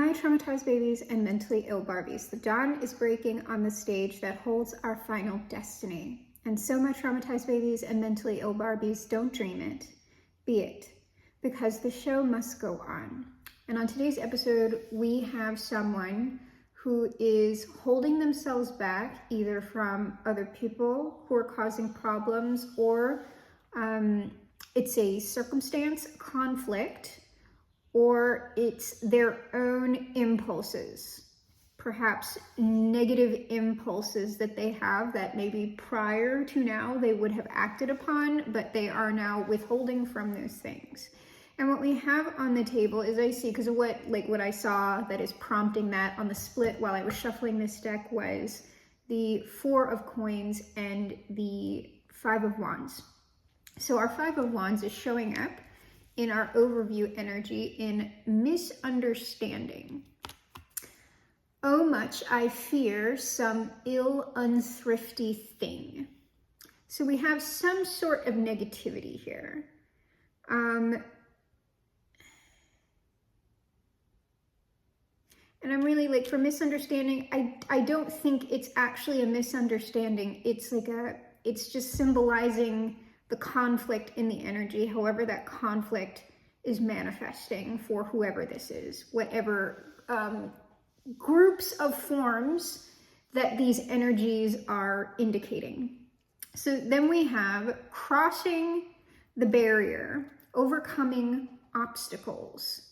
My traumatized babies and mentally ill Barbies, the dawn is breaking on the stage that holds our final destiny. And so my traumatized babies and mentally ill Barbies, don't dream it, be it, because the show must go on. And on today's episode, we have someone who is holding themselves back either from other people who are causing problems, or it's a circumstance, conflict, or it's their own impulses, perhaps negative impulses that they have that maybe prior to now they would have acted upon, but they are now withholding from those things. And what we have on the table is, I see, because of what I saw that is prompting that on the split while I was shuffling this deck, was the 4 of Coins and the 5 of Wands. So our 5 of Wands is showing up in our overview energy in misunderstanding. Oh, much I fear some ill, unthrifty thing. So we have some sort of negativity here. And I'm really for misunderstanding, I don't think it's actually a misunderstanding. It's just symbolizing the conflict in the energy, however that conflict is manifesting for whoever this is, whatever groups of forms that these energies are indicating. So then we have crossing the barrier, overcoming obstacles.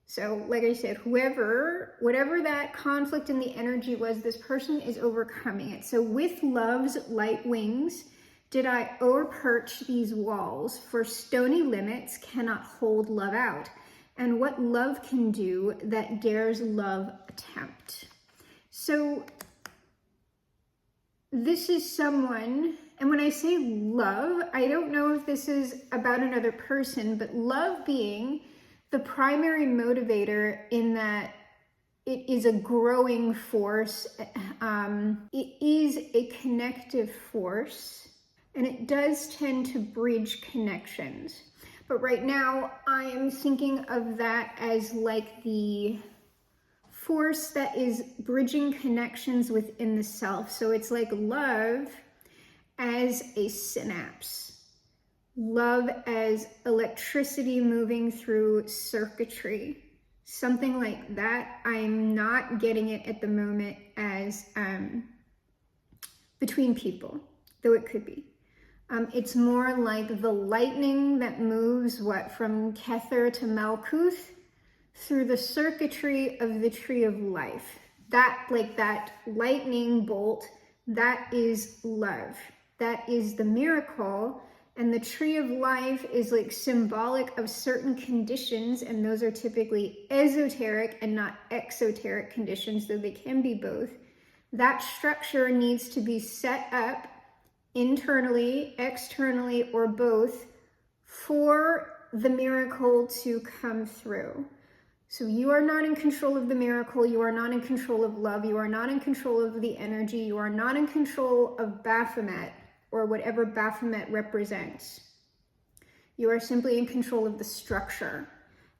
So like I said, whatever that conflict in the energy was, this person is overcoming it. So with love's light wings, did I o'erperch these walls, for stony limits cannot hold love out. And what love can do that dares love attempt. So this is someone, and when I say love, I don't know if this is about another person, but love being the primary motivator in that it is a growing force. It is a connective force, and it does tend to bridge connections. But right now I am thinking of that as like the force that is bridging connections within the self. So it's like love as a synapse. Love as electricity moving through circuitry, something like that. I'm not getting it at the moment as between people, though it could be. It's more like the lightning that moves from Kether to Malkuth through the circuitry of the tree of life. That lightning bolt, that is love. That is the miracle. And the tree of life is symbolic of certain conditions, and those are typically esoteric and not exoteric conditions, though they can be both. That structure needs to be set up internally, externally, or both for the miracle to come through. So you are not in control of the miracle. You are not in control of love. You are not in control of the energy. You are not in control of Baphomet, or whatever Baphomet represents. You are simply in control of the structure.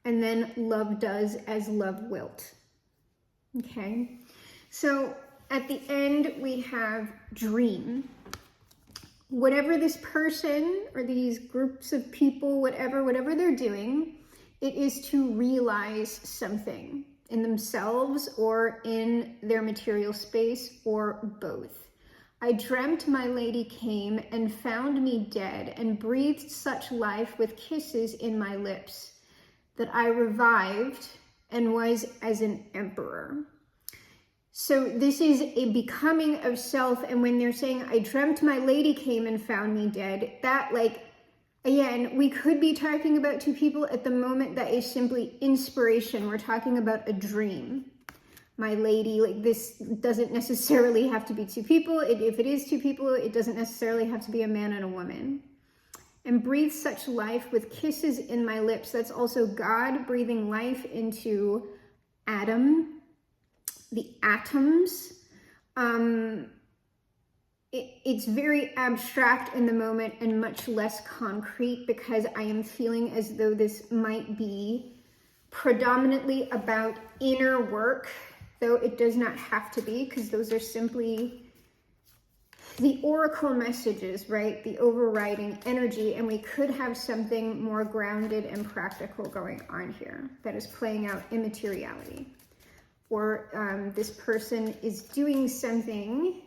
And then love does as love wilt. Okay? So at the end, we have dream. Whatever this person or these groups of people, whatever they're doing, it is to realize something in themselves or in their material space, or both. I dreamt my lady came and found me dead, and breathed such life with kisses in my lips, that I revived and was as an emperor. So this is a becoming of self. And when they're saying, I dreamt my lady came and found me dead, that again, we could be talking about two people at the moment. That is simply inspiration. We're talking about a dream. My lady, this doesn't necessarily have to be two people. If it is two people, it doesn't necessarily have to be a man and a woman. And breathe such life with kisses in my lips. That's also God breathing life into Adam, the atoms. It's very abstract in the moment and much less concrete, because I am feeling as though this might be predominantly about inner work, though it does not have to be, because those are simply the oracle messages, right? The overriding energy, and we could have something more grounded and practical going on here that is playing out in materiality. Or this person is doing something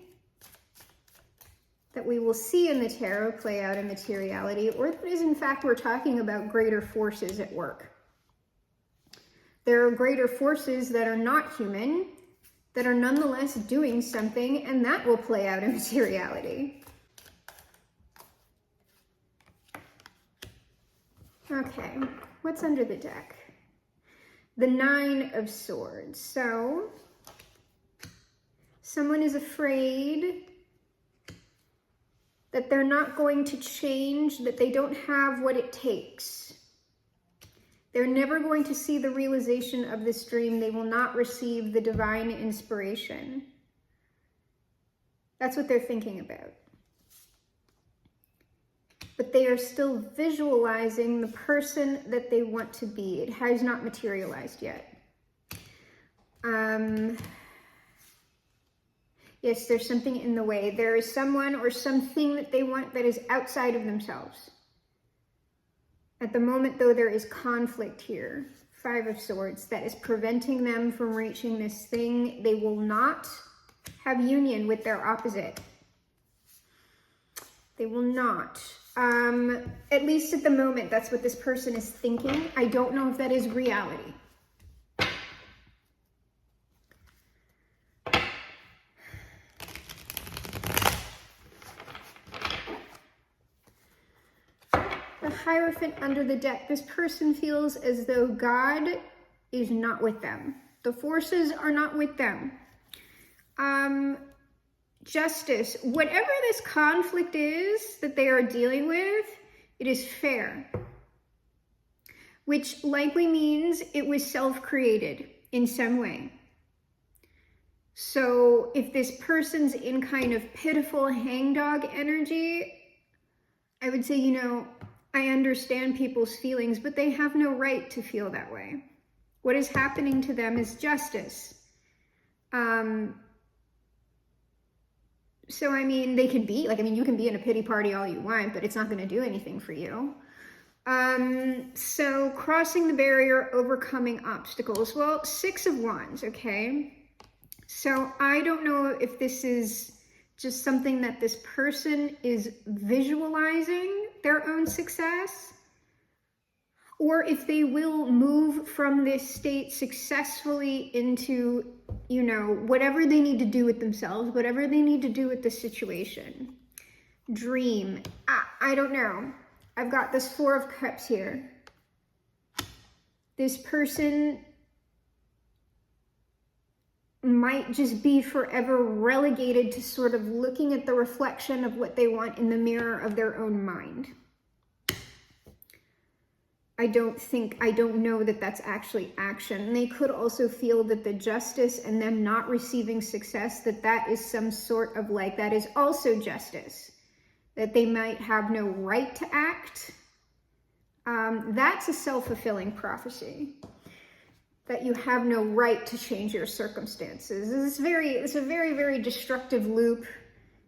that we will see in the tarot play out in materiality, or that is in fact we're talking about greater forces at work. There are greater forces that are not human, that are nonetheless doing something, and that will play out in materiality. Okay, what's under the deck? The Nine of Swords. So, someone is afraid that they're not going to change, that they don't have what it takes. They're never going to see the realization of this dream. They will not receive the divine inspiration. That's what they're thinking about. But they are still visualizing the person that they want to be. It has not materialized yet. Yes, there's something in the way. There is someone or something that they want that is outside of themselves. At the moment, though, there is conflict here. Five of Swords, that is preventing them from reaching this thing. They will not have union with their opposite. They will not. At least at the moment, that's what this person is thinking. I don't know if that is reality. The Hierophant under the deck. This person feels as though God is not with them. The forces are not with them. Justice. Whatever this conflict is that they are dealing with, it is fair. Which likely means it was self-created in some way. So if this person's in kind of pitiful hangdog energy, I would say, you know, I understand people's feelings, but they have no right to feel that way. What is happening to them is justice. So, I mean, they could be, like, I mean, you can be in a pity party all you want, but it's not going to do anything for you. So, crossing the barrier, overcoming obstacles. Well, Six of Wands, okay? So, I don't know if this is just something that this person is visualizing their own success, or if they will move from this state successfully into, you know, whatever they need to do with themselves, whatever they need to do with the situation. Dream. I don't know. I've got this Four of Cups here. This person might just be forever relegated to sort of looking at the reflection of what they want in the mirror of their own mind. I don't know that that's actually action. And they could also feel that the justice and them not receiving success, that is some sort of like, that is also justice. That they might have no right to act. That's a self-fulfilling prophecy. That you have no right to change your circumstances. It's a very, very destructive loop.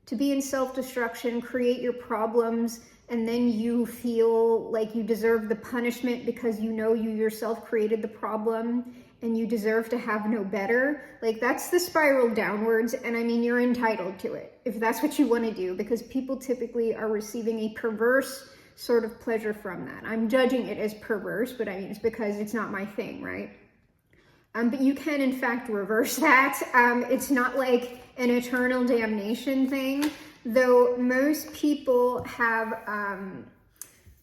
To be in self-destruction, create your problems, and then you feel like you deserve the punishment because you know you yourself created the problem and you deserve to have no better. Like, that's the spiral downwards, and I mean, you're entitled to it if that's what you want to do, because people typically are receiving a perverse sort of pleasure from that. I'm judging it as perverse, but I mean, it's because it's not my thing, right? But you can, in fact, reverse that. It's not like an eternal damnation thing, though most people have,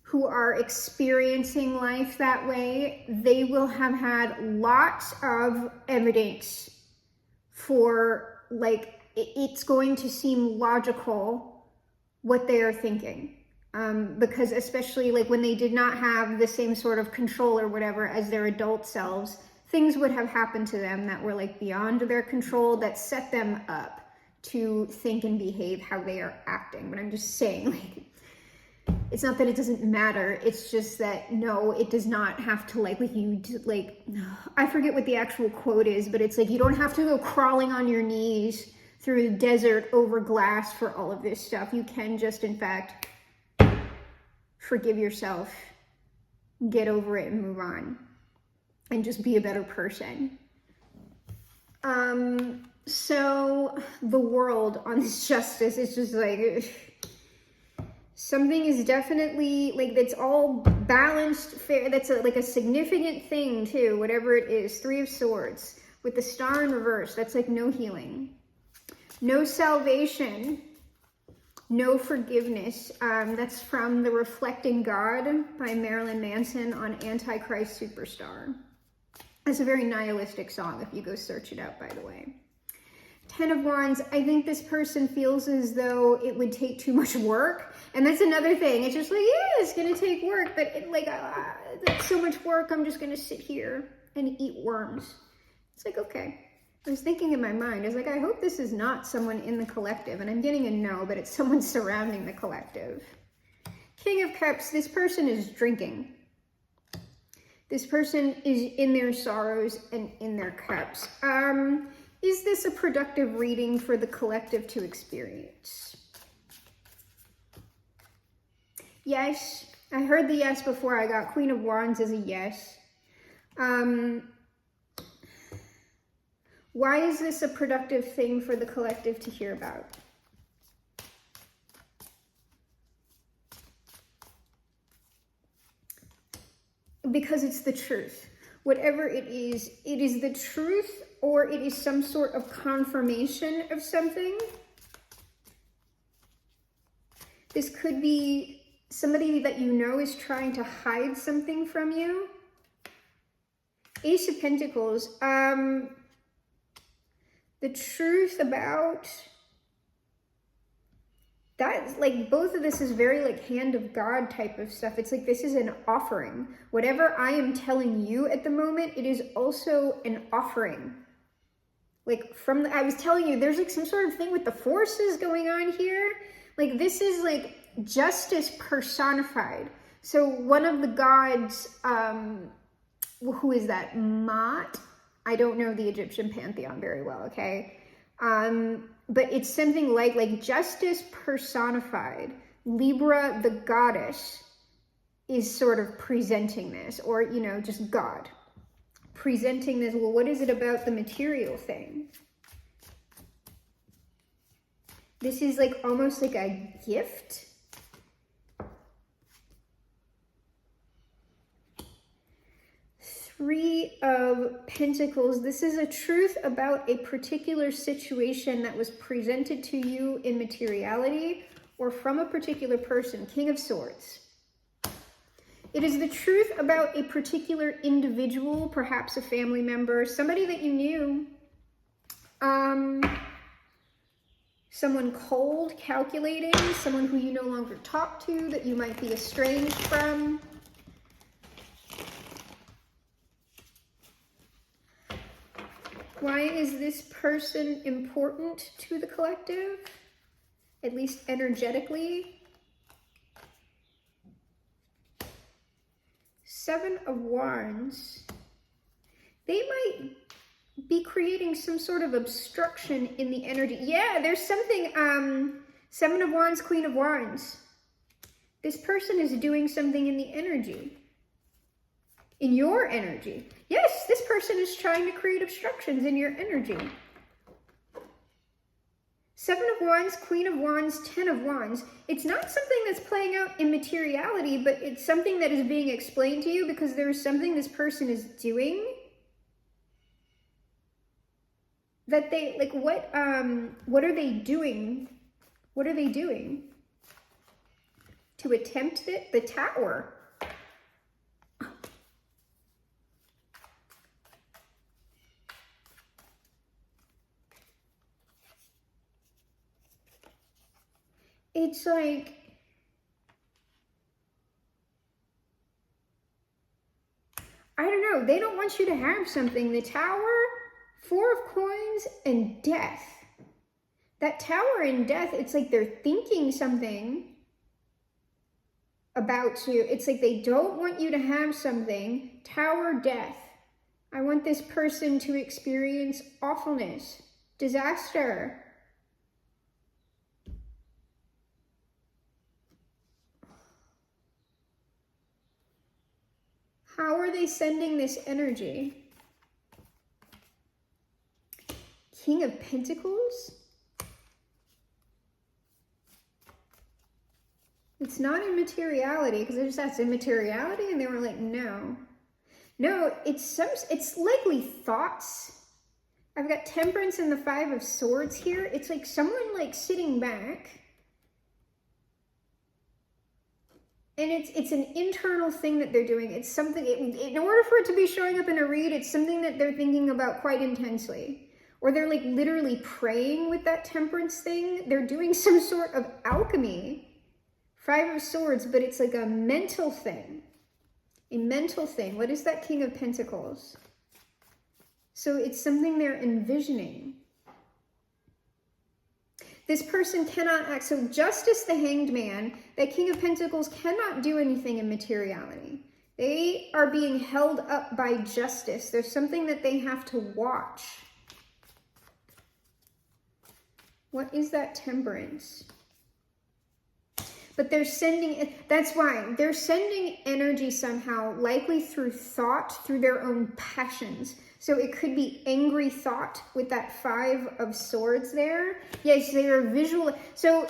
who are experiencing life that way, they will have had lots of evidence for, like, it's going to seem logical what they are thinking. Because especially, like, when they did not have the same sort of control or whatever as their adult selves, things would have happened to them that were like beyond their control, that set them up to think and behave how they are acting. But I'm just saying, like, it's not that it doesn't matter. It's just that, no, it does not have to, like you, like, I forget what the actual quote is, but it's like, you don't have to go crawling on your knees through the desert over glass for all of this stuff. You can just, in fact, forgive yourself, get over it, and move on, and just be a better person. So the world on this justice is just like, something is definitely, like, that's all balanced, fair. That's like a significant thing too, whatever it is. 3 of Swords with the Star in reverse. That's like no healing, no salvation, no forgiveness. That's from The Reflecting God by Marilyn Manson on Antichrist Superstar. It's a very nihilistic song if you go search it out, by the way. 10 of Wands, I think this person feels as though it would take too much work. And that's another thing. It's just like, yeah, it's going to take work, but that's so much work, I'm just going to sit here and eat worms. It's like, okay. I was thinking in my mind, I was like, I hope this is not someone in the collective. And I'm getting a no, but it's someone surrounding the collective. King of Cups, this person is drinking. This person is in their sorrows and in their cups. Is this a productive reading for the collective to experience? Yes. I heard the yes before. I got Queen of Wands as a yes. Why is this a productive thing for the collective to hear about? Because it's the truth. Whatever it is the truth, or it is some sort of confirmation of something. This could be somebody that you know is trying to hide something from you. Ace of Pentacles, the truth about that, like, both of this is very like hand of God type of stuff. It's like, this is an offering. Whatever I am telling you at the moment, it is also an offering. Like, I was telling you, there's like some sort of thing with the forces going on here. Like, this is like justice personified. So one of the gods, who is that? Maat? I don't know the Egyptian pantheon very well, okay? But it's something like justice personified. Libra, the goddess, is sort of presenting this, or, you know, just God presenting this. Well, what is it about the material thing? This is like almost like a gift. Three of Pentacles. This is a truth about a particular situation that was presented to you in materiality or from a particular person. King of Swords. It is the truth about a particular individual, perhaps a family member, somebody that you knew. Someone cold, calculating, someone who you no longer talk to, that you might be estranged from. Why is this person important to the collective? At least energetically. 7 of Wands. They might be creating some sort of obstruction in the energy. Yeah, there's something, 7 of Wands, Queen of Wands. This person is doing something in the energy. In your energy. Yes, this person is trying to create obstructions in your energy. 7 of Wands, Queen of Wands, 10 of Wands. It's not something that's playing out in materiality, but it's something that is being explained to you because there is something this person is doing that they, like, what are they doing? What are they doing to attempt it? The Tower. It's like, I don't know, they don't want you to have something. The Tower, 4 of Coins, and Death. That Tower and Death, it's like they're thinking something. about you. It's like they don't want you to have something. Tower, death. I want this person to experience awfulness, disaster. How are they sending this energy? King of Pentacles? It's not in materiality, because I just asked immateriality and they were like, no. No, it's likely thoughts. I've got Temperance and the Five of Swords here. It's like someone like sitting back. And it's an internal thing that they're doing. It's something, in order for it to be showing up in a read, it's something that they're thinking about quite intensely. Or they're like literally praying with that Temperance thing. They're doing some sort of alchemy. Five of Swords, but it's like a mental thing. A mental thing. What is that King of Pentacles? So it's something they're envisioning. This person cannot act. So Justice, the Hanged Man, that King of Pentacles cannot do anything in materiality. They are being held up by justice. There's something that they have to watch. What is that Temperance? But they're sending, that's why, they're sending energy somehow, likely through thought, through their own passions. So it could be angry thought with that Five of Swords there. Yes, they are visual. So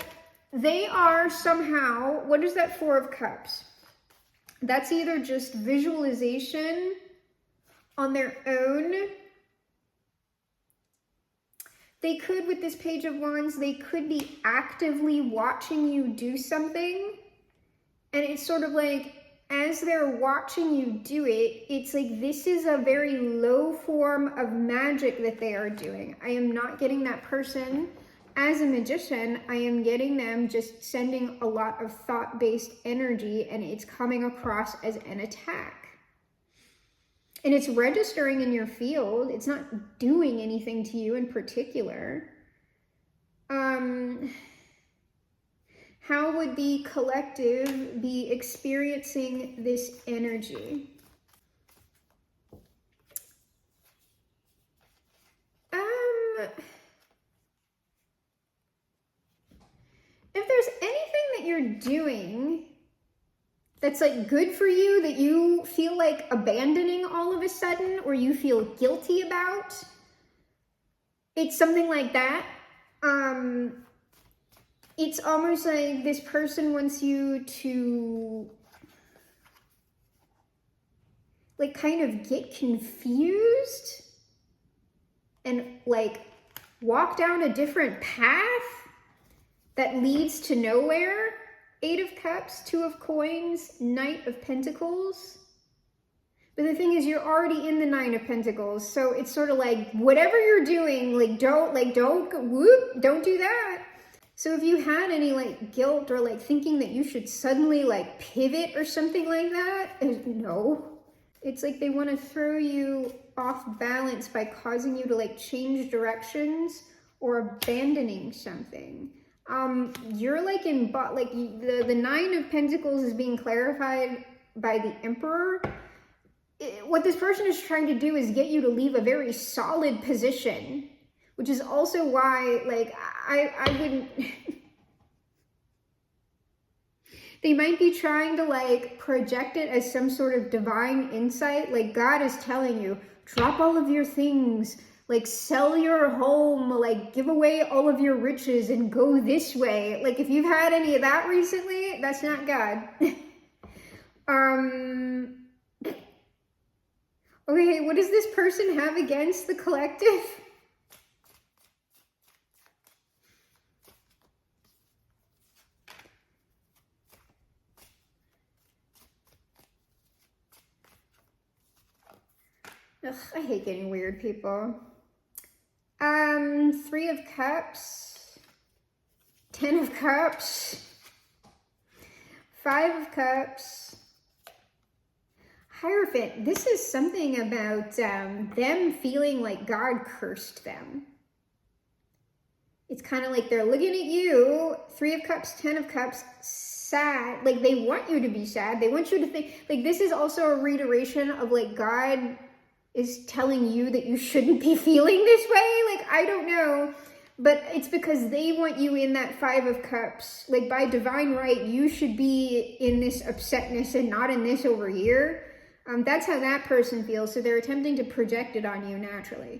they are somehow, what is that Four of Cups? That's either just visualization on their own. They could, with this Page of Wands, they could be actively watching you do something. And it's sort of like, as they're watching you do it, it's like this is a very low form of magic that they are doing. I am not getting that person as a magician. I am getting them just sending a lot of thought-based energy, and it's coming across as an attack. And it's registering in your field. It's not doing anything to you in particular. How would the collective be experiencing this energy? If there's anything that you're doing that's like good for you, that you feel like abandoning all of a sudden, or you feel guilty about, it's something like that. It's almost like this person wants you to like kind of get confused and like walk down a different path that leads to nowhere. Eight of Cups, Two of Coins, Knight of Pentacles. But the thing is, you're already in the Nine of Pentacles. So it's sort of like, whatever you're doing, don't do that. So if you had any like guilt or like thinking that you should suddenly like pivot or something like that, no. It's like they want to throw you off balance by causing you to like change directions or abandoning something. You're like in, like the Nine of Pentacles is being clarified by the Emperor. What this person is trying to do is get you to leave a very solid position, which is also why, like, I wouldn't, they might be trying to like project it as some sort of divine insight. Like God is telling you, drop all of your things, like sell your home, like give away all of your riches and go this way. Like if you've had any of that recently, that's not God. Okay, what does this person have against the collective? Ugh, I hate getting weird, people. Three of Cups, 10 of Cups, 5 of Cups, Hierophant. This is something about them feeling like God cursed them. It's kind of like they're looking at you, 3 of Cups, 10 of Cups, sad. Like, they want you to be sad. They want you to think, like, this is also a reiteration of, like, God is telling you that you shouldn't be feeling this way. Like, I don't know. But it's because they want you in that 5 of Cups. Like, by divine right, you should be in this upsetness and not in this over here. That's how that person feels. So they're attempting to project it on you naturally.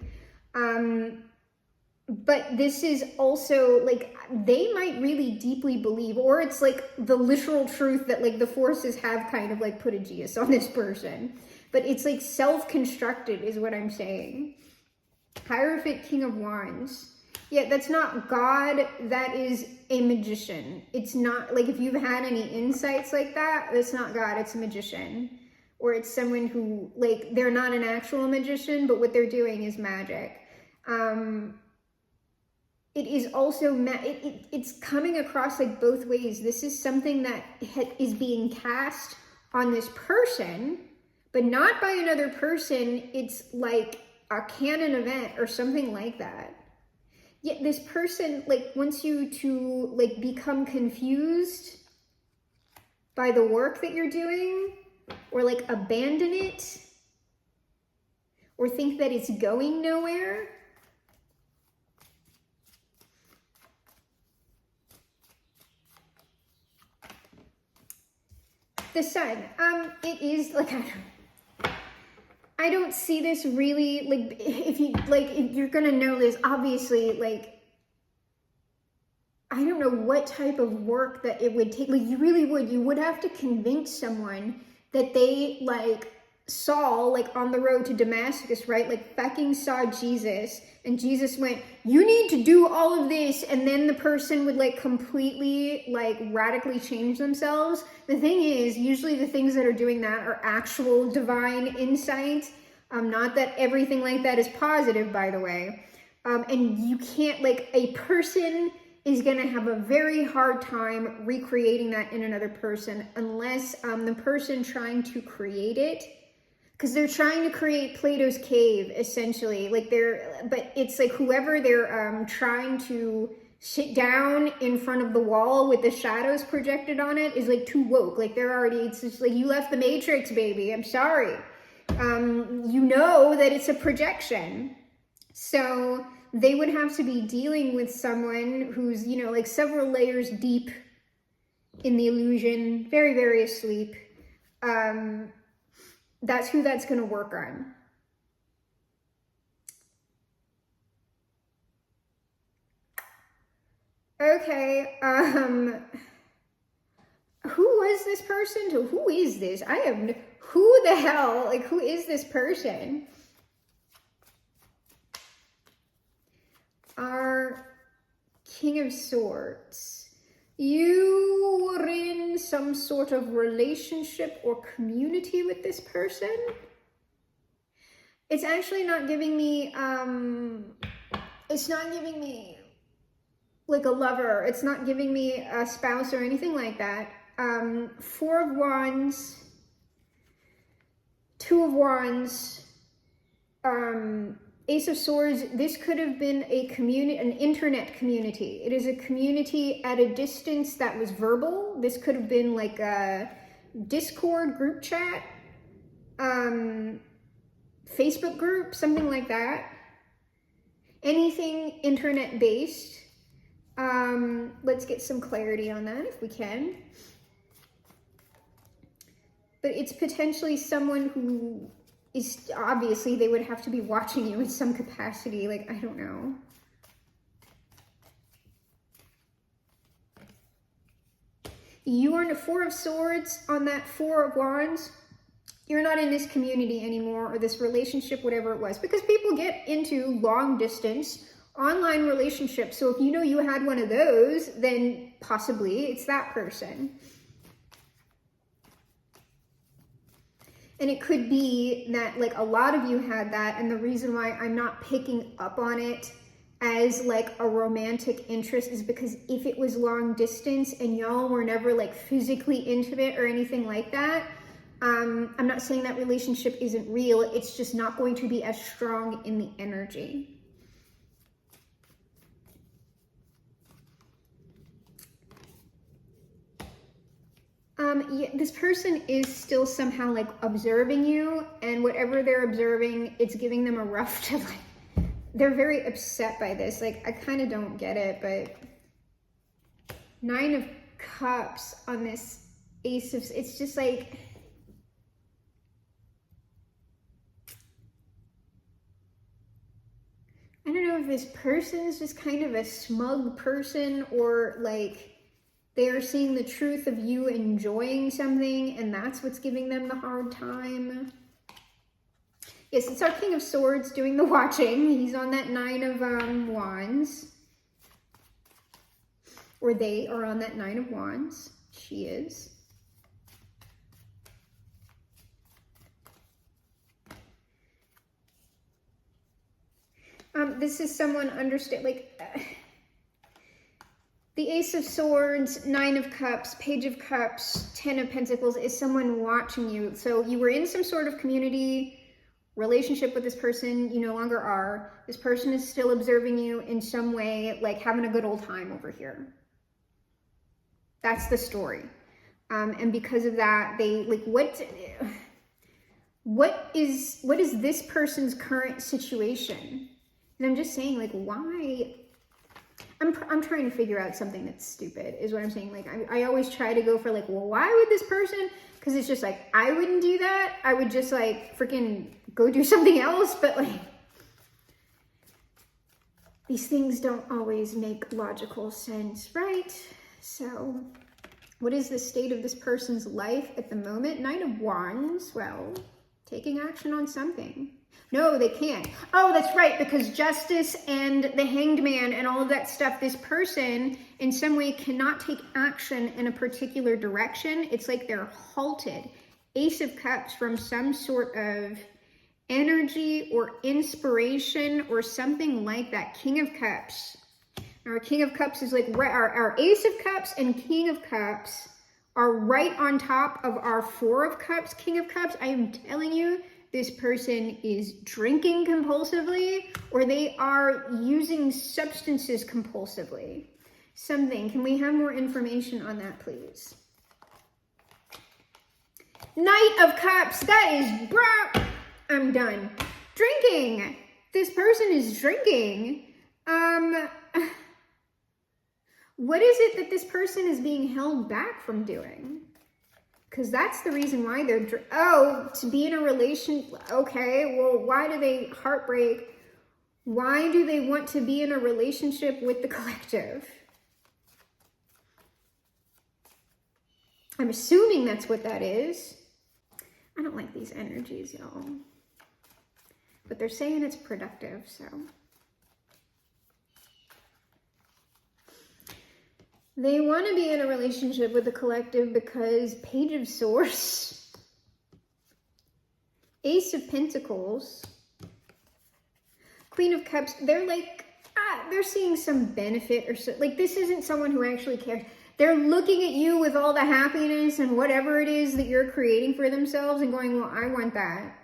But this is also, like, they might really deeply believe, or it's like the literal truth that, like, the forces have kind of like put a geas on this person. But it's like self-constructed is what I'm saying. Hierophant, King of Wands. Yeah, that's not God, that is a magician. It's not, like, if you've had any insights like that, it's not God, it's a magician. Or it's someone who, like, they're not an actual magician, but what they're doing is magic. It is also, it's coming across like both ways. This is something that is being cast on this person, but not by another person. It's like a canon event or something like that. Yet this person, like, wants you to, like, become confused by the work that you're doing, or, like, abandon it, or think that it's going nowhere. The Sun, it is, like, I don't see this really, like, if you're gonna know this, obviously, like, I don't know what type of work that it would take. Like, you would have to convince someone that they, like, saw, like, on the road to Damascus, right? Like, fucking saw Jesus, and Jesus went, you need to do all of this, and then the person would, like, completely, like, radically change themselves. The thing is, usually the things that are doing that are actual divine insight. Not that everything like that is positive, by the way. And you can't, like, a person is going to have a very hard time recreating that in another person unless the person trying to create it, because they're trying to create Plato's cave, essentially. Like, but it's like whoever they're trying to sit down in front of the wall with the shadows projected on it is, like, too woke. Like, it's just like, you left the Matrix, baby. I'm sorry. You know that it's a projection. So they would have to be dealing with someone who's, you know, like, several layers deep in the illusion, very, very asleep. That's who that's going to work on. Okay, who was this person? Who is this? Who the hell, like, who is this person? Our King of Swords. You were in some sort of relationship or community with this person. It's actually not giving me, it's not giving me, like, a lover. It's not giving me a spouse or anything like that. 4 of Wands, 2 of Wands, Ace of Swords. This could have been a community, an internet community. It is a community at a distance that was verbal. This could have been like a Discord group chat, Facebook group, something like that. Anything internet based. Let's get some clarity on that if we can. But it's potentially someone who is, obviously they would have to be watching you in some capacity. Like, I don't know. You are in a 4 of Swords on that 4 of Wands. You're not in this community anymore, or this relationship, whatever it was, because people get into long distance online relationships. So if you know you had one of those, then possibly it's that person. And it could be that, like, a lot of you had that, and the reason why I'm not picking up on it as, like, a romantic interest is because if it was long distance and y'all were never, like, physically intimate or anything like that, I'm not saying that relationship isn't real. It's just not going to be as strong in the energy. Yeah, this person is still somehow like observing you, and whatever they're observing, it's giving them a rough time. Like, they're very upset by this. Like, I kind of don't get it, but 9 of Cups on this Ace of, it's just like, I don't know if this person is just kind of a smug person, or like they are seeing the truth of you enjoying something and that's what's giving them the hard time. Yes, it's our King of Swords doing the watching. He's on that 9 of Wands. Or they are on that 9 of Wands. She is. This is someone the Ace of Swords, 9 of Cups, Page of Cups, 10 of Pentacles is someone watching you. So you were in some sort of community relationship with this person, you no longer are. This person is still observing you in some way, like having a good old time over here. That's the story. And because of that, they like, what is this person's current situation? And I'm just saying, like, why? I'm trying to figure out something that's stupid, is what I'm saying. Like, I always try to go for, like, well, why would this person? Because it's just, like, I wouldn't do that. I would just, like, freaking go do something else. But, like, these things don't always make logical sense, right? So, what is the state of this person's life at the moment? 9 of Wands. Well, taking action on something. No, they can't. Oh, that's right, because Justice and the Hanged Man and all of that stuff, this person in some way cannot take action in a particular direction. It's like they're halted. Ace of Cups from some sort of energy or inspiration or something like that. King of Cups. Our King of Cups is like, our Ace of Cups and King of Cups are right on top of our 4 of Cups, King of Cups. I am telling you, this person is drinking compulsively, or they are using substances compulsively. Something. Can we have more information on that, please? Knight of Cups. That is, bro. I'm done. Drinking. This person is drinking. What is it that this person is being held back from doing? Because that's the reason why they're, to be in a relation. Okay, well, why do they heartbreak? Why do they want to be in a relationship with the collective? I'm assuming that's what that is. I don't like these energies, y'all. But they're saying it's productive, so. They want to be in a relationship with the collective because Page of Swords, Ace of Pentacles, Queen of Cups, they're like, they're seeing some benefit or so. Like, this isn't someone who actually cares. They're looking at you with all the happiness and whatever it is that you're creating for themselves and going, well, I want that.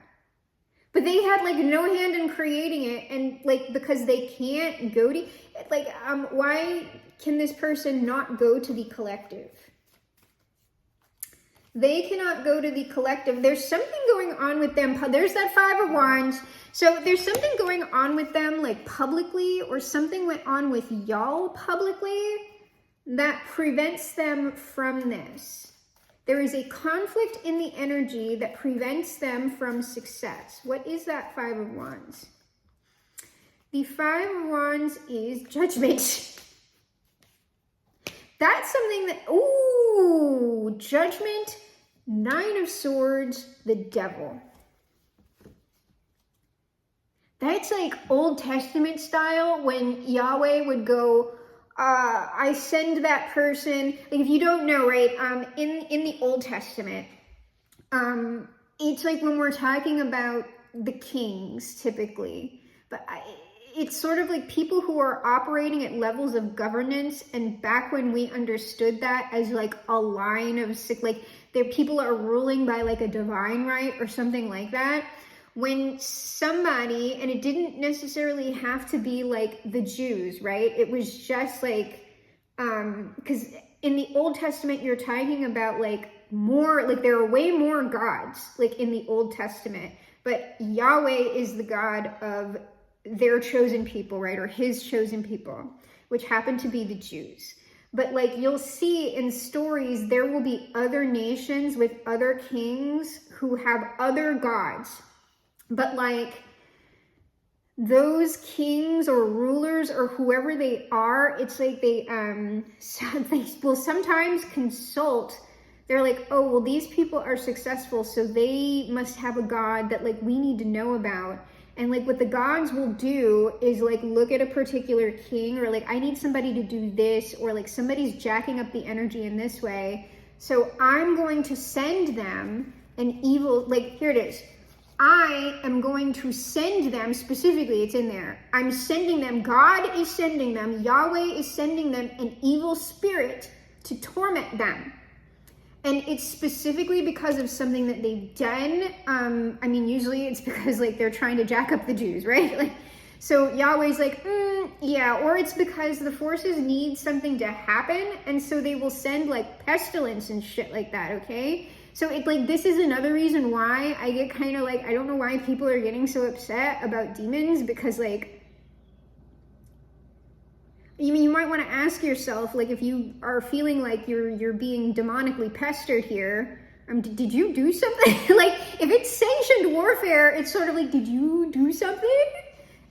But they had like no hand in creating it, and like, because they can't go to, like, why can this person not go to the collective? They cannot go to the collective. There's something going on with them. There's that 5 of Wands. So there's something going on with them, like publicly, or something went on with y'all publicly that prevents them from this. There is a conflict in the energy that prevents them from success. What is that 5 of Wands? The 5 of Wands is Judgment. That's something that, ooh, Judgment, 9 of Swords, the Devil. That's like Old Testament style when Yahweh would go, I send that person, like if you don't know, right, in the Old Testament, it's like when we're talking about the kings typically, but it's sort of like people who are operating at levels of governance, and back when we understood that as like a line of, like, there people are ruling by like a divine right or something like that. When somebody, and it didn't necessarily have to be like the Jews, right? It was just like, because in the Old Testament, you're talking about like more, like there are way more gods like in the Old Testament, but Yahweh is the God of their chosen people, right? Or his chosen people, which happen to be the Jews. But like you'll see in stories, there will be other nations with other kings who have other gods. But like those kings or rulers or whoever they are, it's like they will sometimes consult. They're like, oh, well, these people are successful, so they must have a god that like we need to know about. And like what the gods will do is like look at a particular king, or like I need somebody to do this, or like somebody's jacking up the energy in this way, so I'm going to send them an evil, like here it is, I am going to send them, specifically it's in there, I'm sending them, God is sending them, Yahweh is sending them an evil spirit to torment them. And it's specifically because of something that they've done. I mean, usually it's because like they're trying to jack up the Jews, right? Like, so Yahweh's like, yeah, or it's because the forces need something to happen, and so they will send like pestilence and shit like that, okay? So it's like, this is another reason why I get kind of like, I don't know why people are getting so upset about demons, because like, you might want to ask yourself, like, if you are feeling like you're being demonically pestered here, did you do something? Like, if it's sanctioned warfare, it's sort of like, did you do something?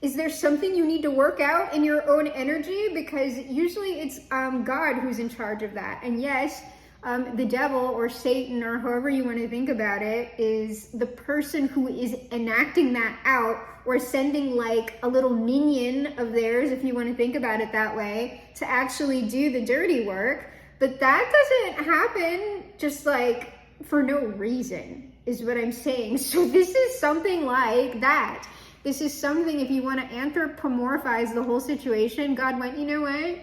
Is there something you need to work out in your own energy? Because usually it's God who's in charge of that. And yes, the devil or Satan or however you want to think about it is the person who is enacting that out, or sending like a little minion of theirs, if you want to think about it that way, to actually do the dirty work. But that doesn't happen just like for no reason, is what I'm saying. So this is something like that. This is something, if you want to anthropomorphize the whole situation, God went, you know what?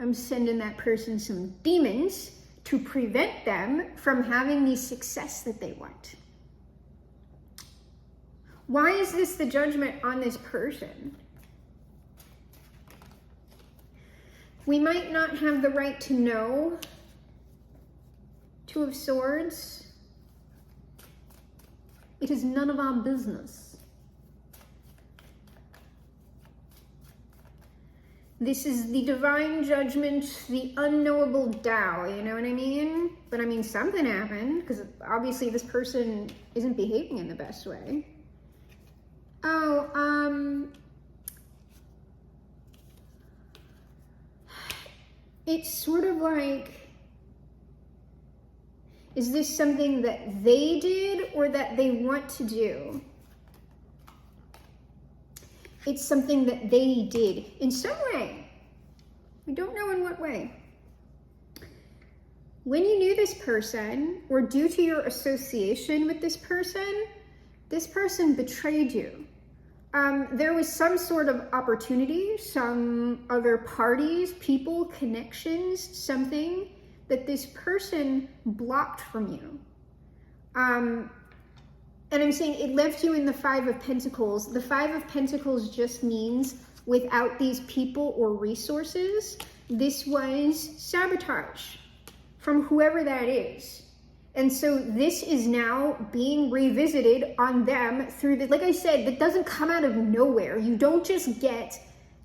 I'm sending that person some demons to prevent them from having the success that they want. Why is this the judgment on this person? We might not have the right to know. Two of Swords. It is none of our business. This is the divine judgment, the unknowable Tao, you know what I mean? But I mean, something happened, because obviously this person isn't behaving in the best way. Oh, it's sort of like, is this something that they did or that they want to do? It's something that they did in some way. We don't know in what way. When you knew this person, or due to your association with this person betrayed you. There was some sort of opportunity, some other parties, people, connections, something that this person blocked from you. And I'm saying it left you in the Five of Pentacles. The Five of Pentacles just means without these people or resources, this was sabotage from whoever that is. And so this is now being revisited on them through the, like I said, that doesn't come out of nowhere. You don't just get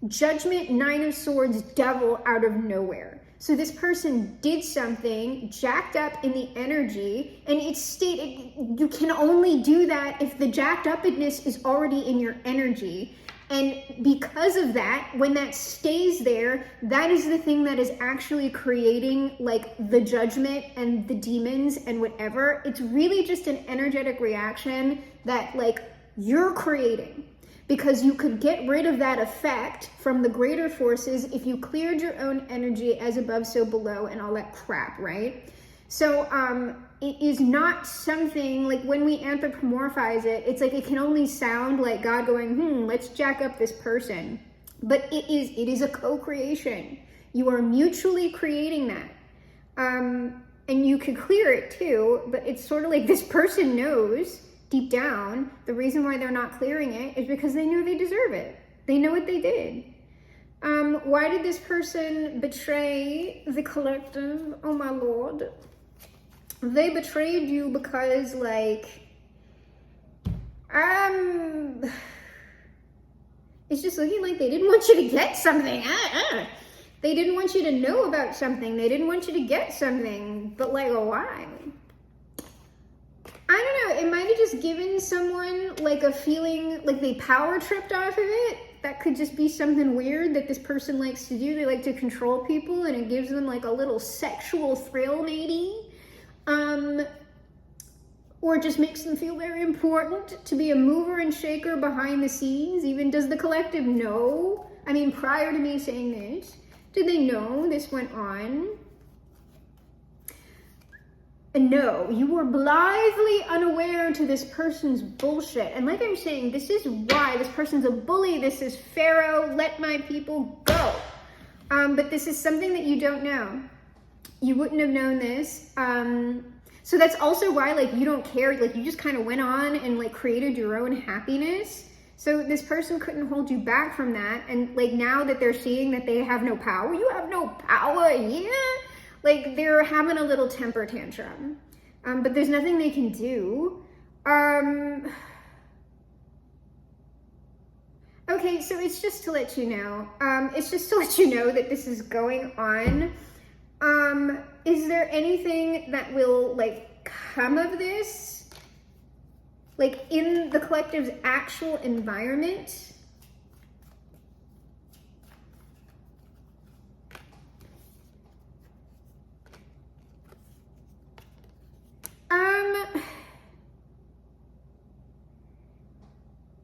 Judgment, Nine of Swords, Devil out of nowhere. So this person did something, jacked up in the energy, and it's stated you can only do that if the jacked upness is already in your energy. And because of that, when that stays there, that is the thing that is actually creating like the judgment and the demons and whatever. It's really just an energetic reaction that like you're creating, because you could get rid of that effect from the greater forces if you cleared your own energy, as above, so below, and all that crap, right? So it is not something like, when we anthropomorphize it, it's like it can only sound like God going, let's jack up this person. But it is a co-creation. You are mutually creating that. And you can clear it too, but it's sort of like this person knows deep down the reason why they're not clearing it is because they know they deserve it. They know what they did. Why did this person betray the collective? Oh my Lord. they betrayed you because, like, it's just looking like they didn't want you to get something. They didn't want you to know about something. They didn't want you to get something. But, like, why? I don't know. It might have just given someone, like, a feeling like they power tripped off of it. That could just be something weird that this person likes to do. They like to control people, and it gives them, like, a little sexual thrill, maybe. Or it just makes them feel very important to be a mover and shaker behind the scenes. Even does the collective know? I mean, prior to me saying this, did they know this went on? And no, you were blithely unaware to this person's bullshit. And like I'm saying, this is why this person's a bully. This is Pharaoh. Let my people go. But this is something that you don't know. You wouldn't have known this. So that's also why, like, you don't care. Like, you just kind of went on and, like, created your own happiness. So this person couldn't hold you back from that. And, like, now that they're seeing that they have no power, you have no power, yeah? Like, they're having a little temper tantrum. But there's nothing they can do. Okay, so it's just to let you know. It's just to let you know that this is going on. Is there anything that will, like, come of this? Like, in the collective's actual environment?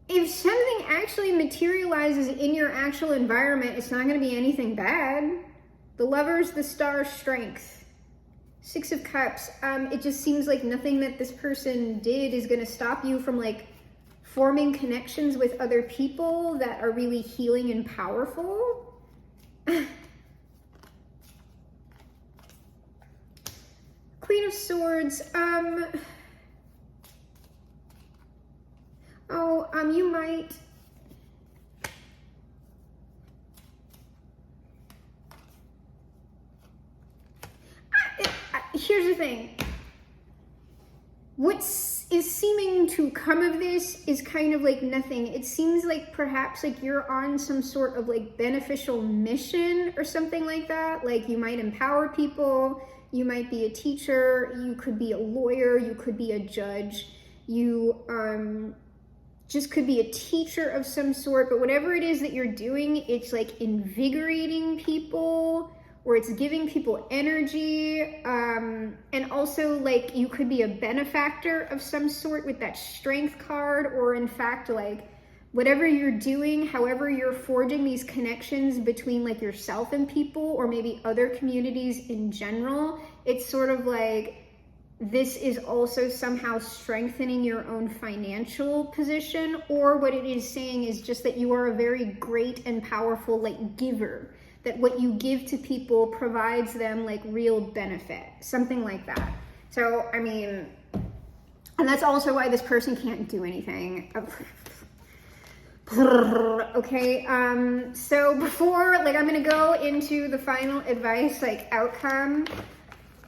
If something actually materializes in your actual environment, it's not going to be anything bad. The Lovers, the Star, Strength. Six of Cups. It just seems like nothing that this person did is going to stop you from, like, forming connections with other people that are really healing and powerful. Queen of Swords. You might. Here's the thing. What is seeming to come of this is kind of like nothing. It seems like perhaps like you're on some sort of like beneficial mission or something like that. Like you might empower people. You might be a teacher. You could be a lawyer. You could be a judge. You just could be a teacher of some sort. But whatever it is that you're doing, it's like invigorating people, or it's giving people energy, and also like you could be a benefactor of some sort with that Strength card, or in fact like whatever you're doing, however you're forging these connections between like yourself and people, or maybe other communities in general, it's sort of like this is also somehow strengthening your own financial position, or what it is saying is just that you are a very great and powerful like giver, that what you give to people provides them like real benefit, something like that. So, I mean, and that's also why this person can't do anything. Okay, so before, like, I'm gonna go into the final advice, like, outcome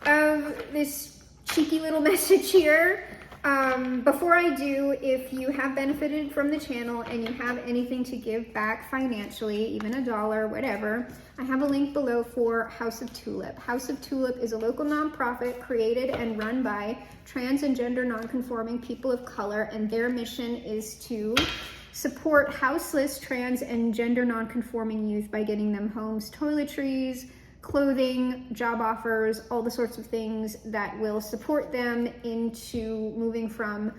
of this cheeky little message here. Before I do, if you have benefited from the channel and you have anything to give back financially, even $1, whatever, I have a link below for House of TULIP. House of TULIP is a local nonprofit created and run by trans and gender nonconforming people of color, and their mission is to support houseless trans and gender nonconforming youth by getting them homes, toiletries, clothing, job offers, all the sorts of things that will support them into moving from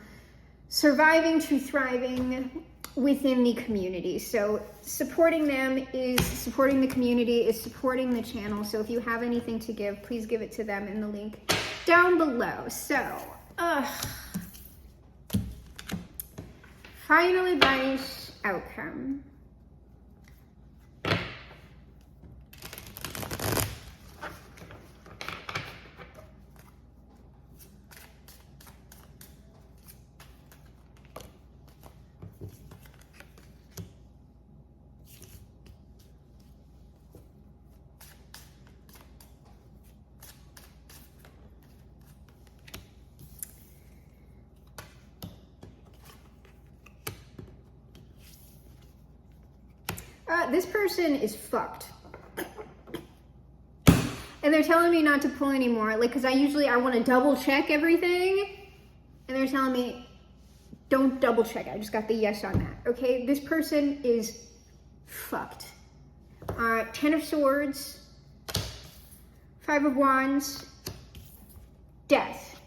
surviving to thriving within the community. So supporting them is supporting the community, is supporting the channel. So if you have anything to give, please give it to them in the link down below. So, final advice, outcome. This person is fucked. And they're telling me not to pull anymore. Like, because I want to double check everything. And they're telling me, don't double check. I just got the yes on that. Okay, this person is fucked. 10 of Swords, 5 of Wands, Death.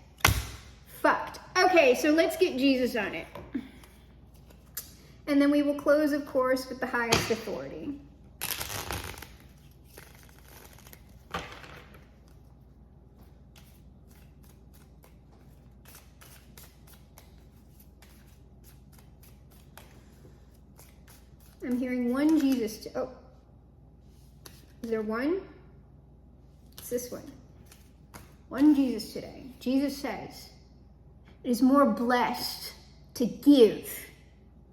Fucked. Okay, so let's get Jesus on it. And then we will close, of course, with the highest authority. I'm hearing one Jesus. Oh, is there one? It's this one. One Jesus today. Jesus says, it is more blessed to give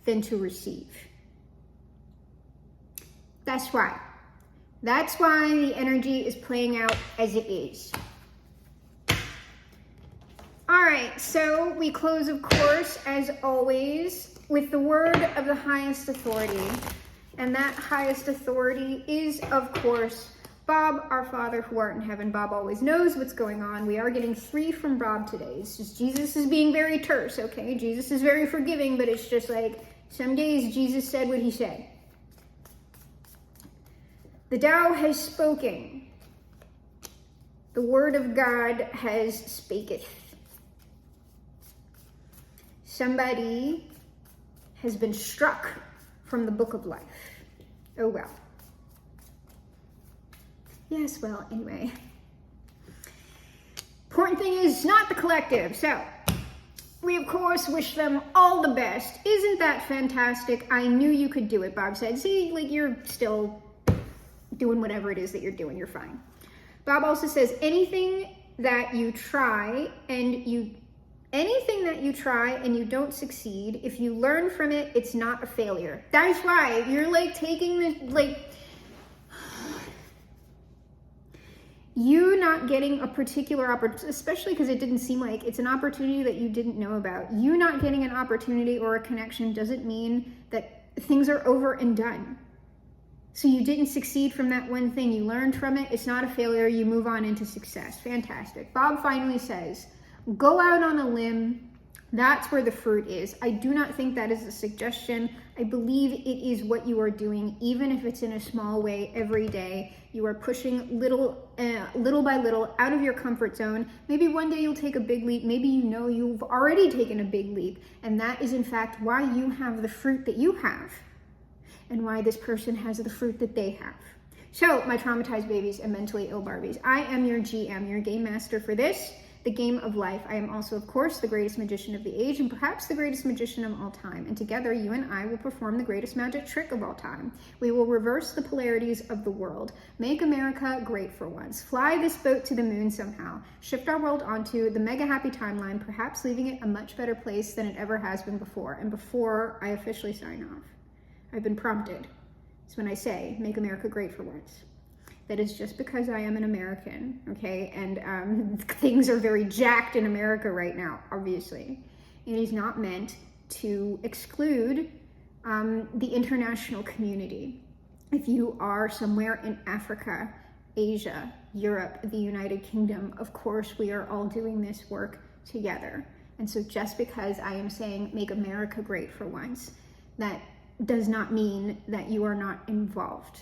than to receive. That's why. That's why the energy is playing out as it is. All right, so we close, of course, as always, with the word of the highest authority. And that highest authority is, of course, Bob, our Father who art in heaven. Bob always knows what's going on. We are getting 3 from Bob today. It's just Jesus is being very terse, okay? Jesus is very forgiving, but it's just like, some days Jesus said what he said. The Tao has spoken. The word of God has spaketh. Somebody has been struck from the book of life. Oh well. Yes, well, anyway. Important thing is not the collective. So, we of course wish them all the best. Isn't that fantastic? I knew you could do it, Bob said. See, like you're still doing whatever it is that you're doing, you're fine. Bob also says anything that you try and you don't succeed, if you learn from it, it's not a failure. That's why you're like taking the, like, you not getting a particular opportunity, especially because it didn't seem like it's an opportunity that you didn't know about. You not getting an opportunity or a connection doesn't mean that things are over and done. So you didn't succeed from that one thing. You learned from it. It's not a failure. You move on into success. Fantastic. Bob finally says, go out on a limb. That's where the fruit is. I do not think that is a suggestion. I believe it is what you are doing, even if it's in a small way every day. You are pushing little by little out of your comfort zone. Maybe one day you'll take a big leap. Maybe you know you've already taken a big leap. And that is in fact why you have the fruit that you have and why this person has the fruit that they have. So, my traumatized babies and mentally ill Barbies, I am your GM, your game master for this, the game of life. I am also, of course, the greatest magician of the age and perhaps the greatest magician of all time. And together, you and I will perform the greatest magic trick of all time. We will reverse the polarities of the world. Make America great for once. Fly this boat to the moon somehow. Shift our world onto the mega happy timeline, perhaps leaving it a much better place than it ever has been before. And before I officially sign off, I've been prompted. It's when I say, make America great for once. That is just because I am an American, okay? And things are very jacked in America right now, obviously. It is not meant to exclude the international community. If you are somewhere in Africa, Asia, Europe, the United Kingdom, of course, we are all doing this work together. And so just because I am saying, make America great for once, that does not mean that you are not involved.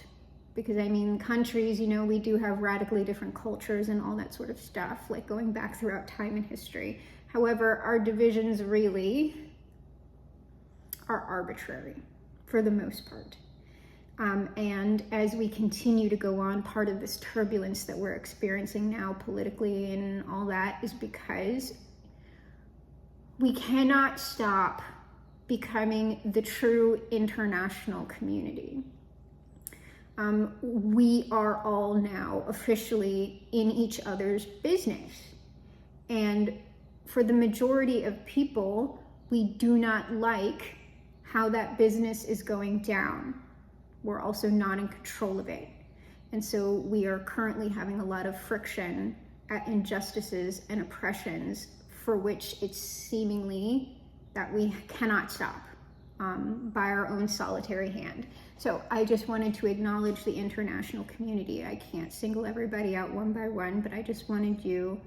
Because I mean, countries, you know, we do have radically different cultures and all that sort of stuff, like going back throughout time and history. However, our divisions really are arbitrary for the most part. And as we continue to go on, part of this turbulence that we're experiencing now politically and all that is because we cannot stop becoming the true international community. We are all now officially in each other's business. And for the majority of people, we do not like how that business is going down. We're also not in control of it. And so we are currently having a lot of friction at injustices and oppressions for which it's seemingly that we cannot stop. by our own solitary hand. So I just wanted to acknowledge the international community. I can't single everybody out one by one, but I just wanted you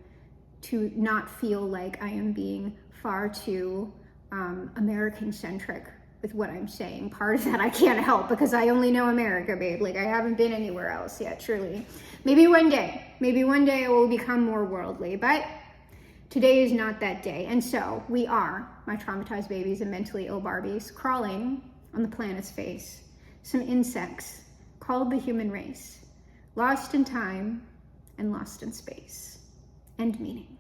to not feel like I am being far too American-centric with what I'm saying. Part of that I can't help because I only know America, babe. Like, I haven't been anywhere else yet, truly. Maybe one day I will become more worldly, but today is not that day. And so we are, my traumatized babies and mentally ill Barbies, crawling on the planet's face. Some insects called the human race, lost in time and lost in space. End meaning.